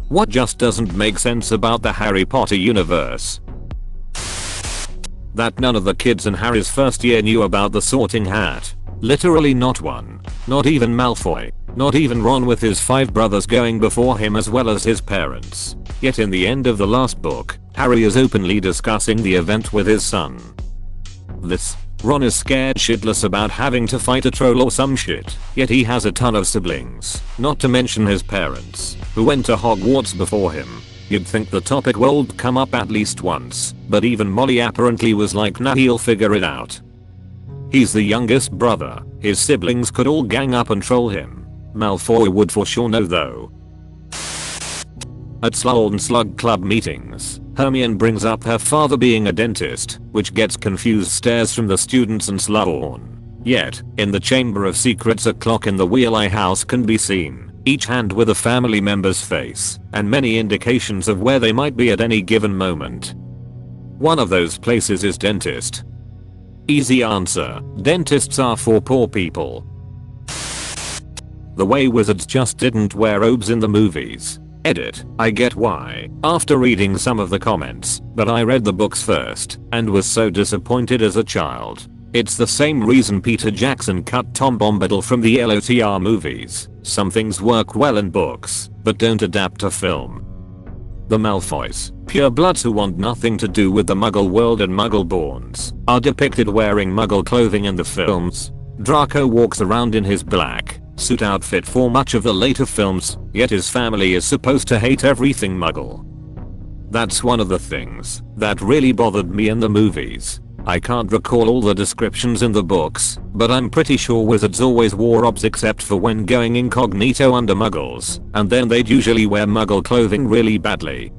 What just doesn't make sense about the Harry Potter universe? That none of the kids in Harry's first year knew about the sorting hat. Literally not one. Not even Malfoy. Not even Ron with his 5 brothers going before him as well as his parents. Yet in the end of the last book, Harry is openly discussing the event with his son. Ron is scared shitless about having to fight a troll or some shit, yet he has a ton of siblings, not to mention his parents, who went to Hogwarts before him. You'd think the topic would come up at least once, but even Molly apparently was like, nah, he'll figure it out. He's the youngest brother, his siblings could all gang up and troll him. Malfoy would for sure know though. At Slug and Slug Club meetings, Hermione brings up her father being a dentist, which gets confused stares from the students and Slughorn. Yet, in the Chamber of Secrets a clock in the Wheel Eye house can be seen, each hand with a family member's face, and many indications of where they might be at any given moment. One of those places is dentist. Easy answer, dentists are for poor people. The way wizards just didn't wear robes in the movies. Edit, I get why, after reading some of the comments, but I read the books first, and was so disappointed as a child. It's the same reason Peter Jackson cut Tom Bombadil from the LOTR movies. Some things work well in books, but don't adapt to film. The Malfoys, purebloods who want nothing to do with the Muggle world and Muggleborns, are depicted wearing Muggle clothing in the films. Draco walks around in his black suit outfit for much of the later films, yet his family is supposed to hate everything Muggle. That's one of the things that really bothered me in the movies. I can't recall all the descriptions in the books, but I'm pretty sure wizards always wore robes except for when going incognito under Muggles, and then they'd usually wear Muggle clothing really badly.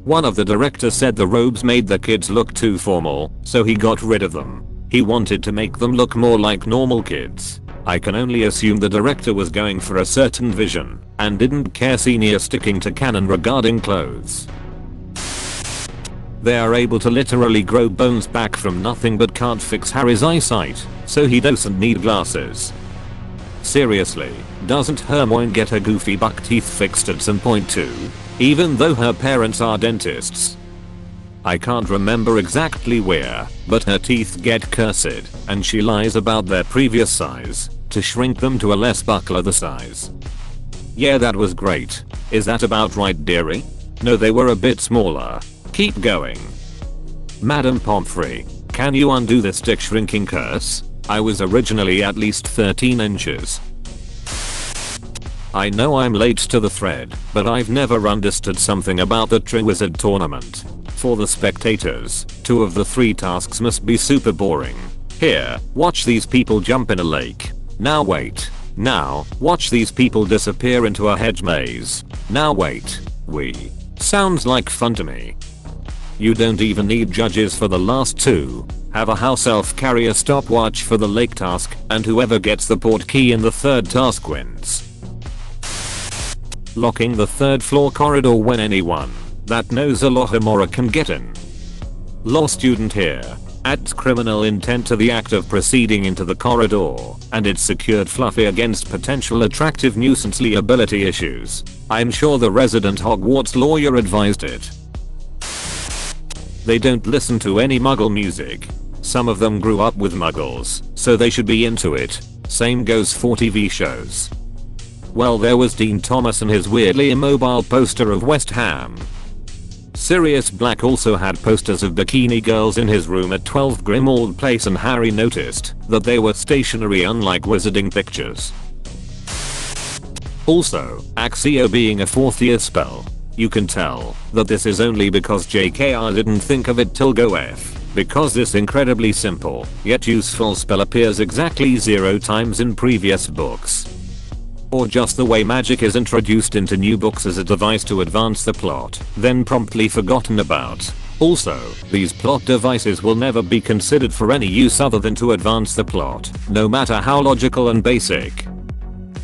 One of the directors said the robes made the kids look too formal, so he got rid of them. He wanted to make them look more like normal kids. I can only assume the director was going for a certain vision, and didn't care senior sticking to canon regarding clothes. They are able to literally grow bones back from nothing but can't fix Harry's eyesight, so he doesn't need glasses. Seriously, doesn't Hermione get her goofy buck teeth fixed at some point too? Even though her parents are dentists. I can't remember exactly where, but her teeth get cursed, and she lies about their previous size, to shrink them to a less buckler size. Yeah, that was great. Is that about right, dearie? No, they were a bit smaller. Keep going. Madam Pomfrey, can you undo this stick shrinking curse? I was originally at least 13 inches. I know I'm late to the thread, but I've never understood something about the Triwizard Tournament. For the spectators, 2 of the 3 tasks must be super boring. Here, watch these people jump in a lake. Now wait. Now, watch these people disappear into a hedge maze. Now wait. Sounds like fun to me. You don't even need judges for the last 2. Have a house elf carry a stopwatch for the lake task, and whoever gets the port key in the 3rd task wins. Locking the 3rd floor corridor when anyone that knows Alohomora can get in. Law student here adds criminal intent to the act of proceeding into the corridor, and it's secured fluffy against potential attractive nuisance liability issues. I'm sure the resident Hogwarts lawyer advised it. They don't listen to any Muggle music. Some of them grew up with Muggles, so they should be into it. Same goes for TV shows. Well, there was Dean Thomas and his weirdly immobile poster of West Ham. Sirius Black also had posters of bikini girls in his room at 12 Grimmauld Place, and Harry noticed that they were stationary unlike wizarding pictures. Also, Accio being a 4th year spell. You can tell that this is only because JKR didn't think of it till Go F, because this incredibly simple yet useful spell appears exactly 0 times in previous books. Or just the way magic is introduced into new books as a device to advance the plot, then promptly forgotten about. Also, these plot devices will never be considered for any use other than to advance the plot, no matter how logical and basic.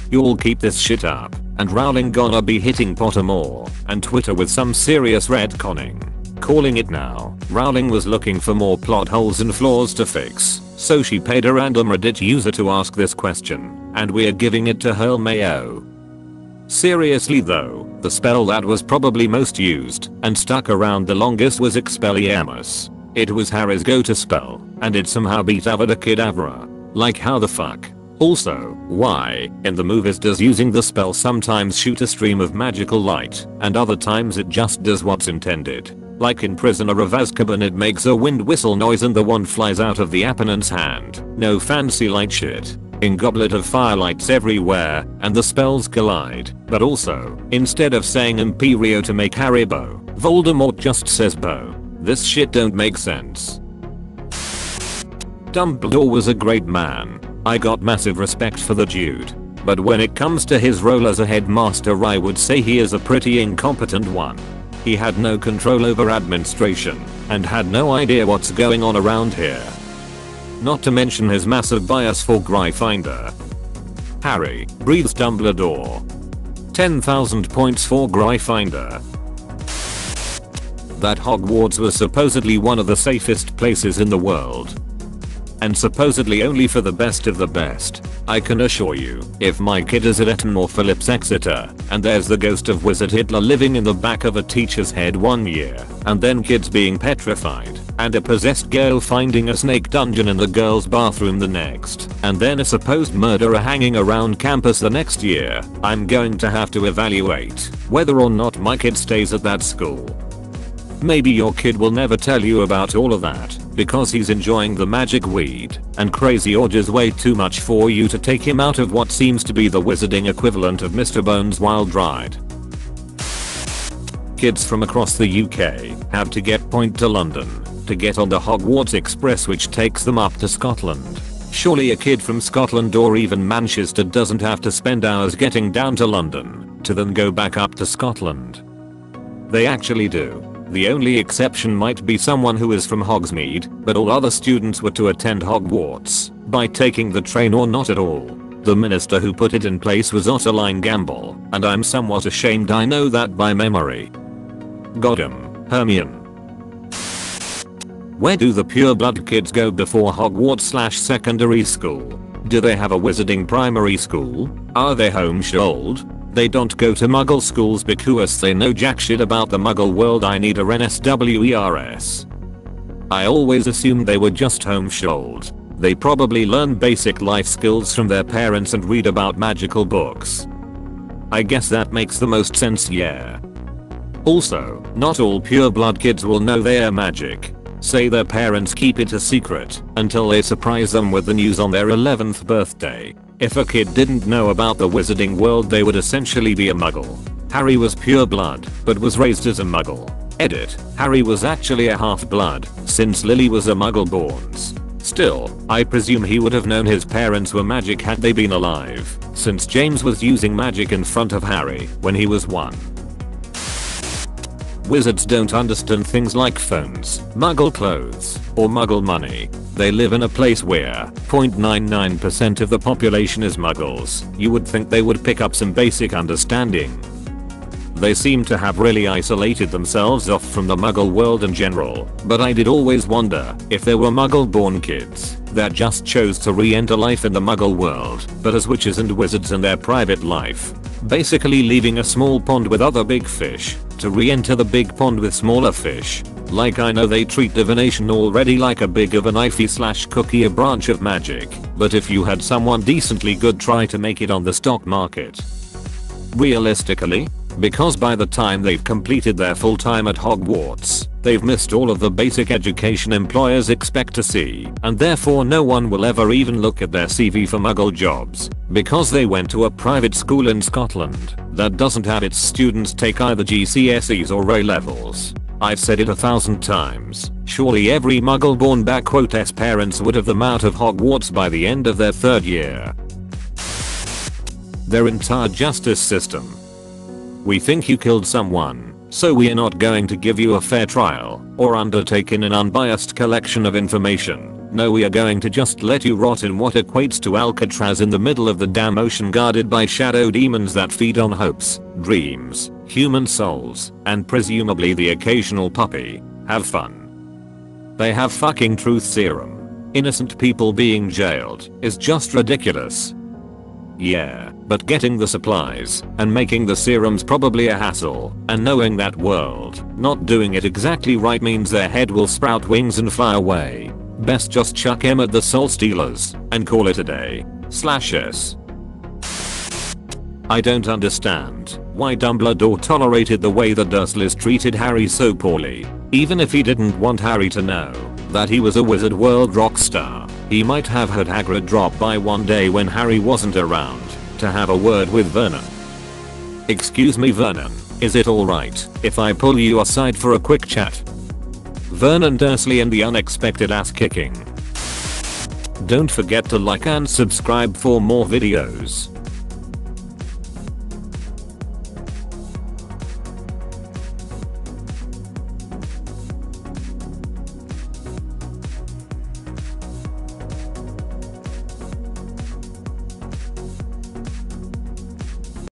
You'll keep this shit up, and Rowling gonna be hitting Pottermore and Twitter with some serious retconning. Calling it now, Rowling was looking for more plot holes and flaws to fix, so she paid a random Reddit user to ask this question, and we're giving it to her. Mayo. Seriously though, The spell that was probably most used and stuck around the longest was Expelliarmus. It was Harry's go-to spell, and it somehow beat Avada Kedavra. Like how the fuck? Also, why, in the movies does using the spell sometimes shoot a stream of magical light, and other times it just does what's intended? Like in Prisoner of Azkaban it makes a wind whistle noise and the wand flies out of the opponent's hand. No fancy light shit. In Goblet of Fire lights everywhere, and the spells collide. But also, instead of saying Imperio to make Harry bow, Voldemort just says bow. This shit don't make sense. Dumbledore was a great man. I got massive respect for the dude. But when it comes to his role as a headmaster I would say he is a pretty incompetent one. He had no control over administration, and had no idea what's going on around here. Not to mention his massive bias for Gryffindor. Harry, breathes Dumbledore. 10,000 points for Gryffindor. That Hogwarts was supposedly one of the safest places in the world. And supposedly only for the best of the best. I can assure you, if my kid is at Eton or Phillips Exeter, and there's the ghost of Wizard Hitler living in the back of a teacher's head one year, and then kids being petrified, and a possessed girl finding a snake dungeon in the girls' bathroom the next, and then a supposed murderer hanging around campus the next year, I'm going to have to evaluate whether or not my kid stays at that school. Maybe your kid will never tell you about all of that, because he's enjoying the magic weed and crazy orgies way too much for you to take him out of what seems to be the wizarding equivalent of Mr. Bones' Wild Ride. Kids from across the UK have to get point to London to get on the Hogwarts Express which takes them up to Scotland. Surely a kid from Scotland or even Manchester doesn't have to spend hours getting down to London to then go back up to Scotland. They actually do. The only exception might be someone who is from Hogsmeade, but all other students were to attend Hogwarts by taking the train or not at all. The minister who put it in place was Ottoline Gamble, and I'm somewhat ashamed I know that by memory. Got him, Hermione. Where do the pureblood kids go before Hogwarts/secondary school? Do they have a wizarding primary school? Are they homeschooled? They don't go to muggle schools because they know jack shit about the muggle world. I need a NSWERS. I always assumed they were just homeschooled. They probably learn basic life skills from their parents and read about magical books. I guess that makes the most sense, yeah. Also, not all pureblood kids will know their magic. Say their parents keep it a secret until they surprise them with the news on their 11th birthday. If a kid didn't know about the wizarding world they would essentially be a muggle. Harry was pureblood, but was raised as a muggle. Edit. Harry was actually a half-blood, since Lily was a muggle-borns. Still, I presume he would have known his parents were magic had they been alive, since James was using magic in front of Harry when he was 1. Wizards don't understand things like phones, muggle clothes, or muggle money. They live in a place where 0.99% of the population is muggles. You would think they would pick up some basic understanding. They seem to have really isolated themselves off from the muggle world in general, but I did always wonder if there were muggle-born kids that just chose to re-enter life in the muggle world, but as witches and wizards in their private life. Basically leaving a small pond with other big fish to re-enter the big pond with smaller fish. Like I know they treat divination already like a big of a knifey/cookie, a branch of magic, but if you had someone decently good try to make it on the stock market. Realistically, because by the time they've completed their full time at Hogwarts, they've missed all of the basic education employers expect to see, and therefore no one will ever even look at their CV for muggle jobs, because they went to a private school in Scotland that doesn't have its students take either GCSEs or A-levels. I've said it 1,000 times, surely every muggle-born *s parents would have them out of Hogwarts by the end of their 3rd year. Their entire justice system. We think you killed someone, so we are not going to give you a fair trial or undertake an unbiased collection of information. No, we are going to just let you rot in what equates to Alcatraz in the middle of the damn ocean, guarded by shadow demons that feed on hopes, dreams, human souls, and presumably the occasional puppy. Have fun. They have fucking truth serum. Innocent people being jailed is just ridiculous. Yeah. But getting the supplies and making the serum's probably a hassle, and knowing that world not doing it exactly right means their head will sprout wings and fly away. Best just chuck him at the soul stealers and call it a day. /s. I don't understand why Dumbledore tolerated the way the Dursleys treated Harry so poorly. Even if he didn't want Harry to know that he was a Wizard World rock star, he might have had Hagrid drop by one day when Harry wasn't around to have a word with Vernon. Excuse me Vernon, is it alright if I pull you aside for a quick chat? Vernon Dursley and the unexpected ass kicking. Don't forget to like and subscribe for more videos.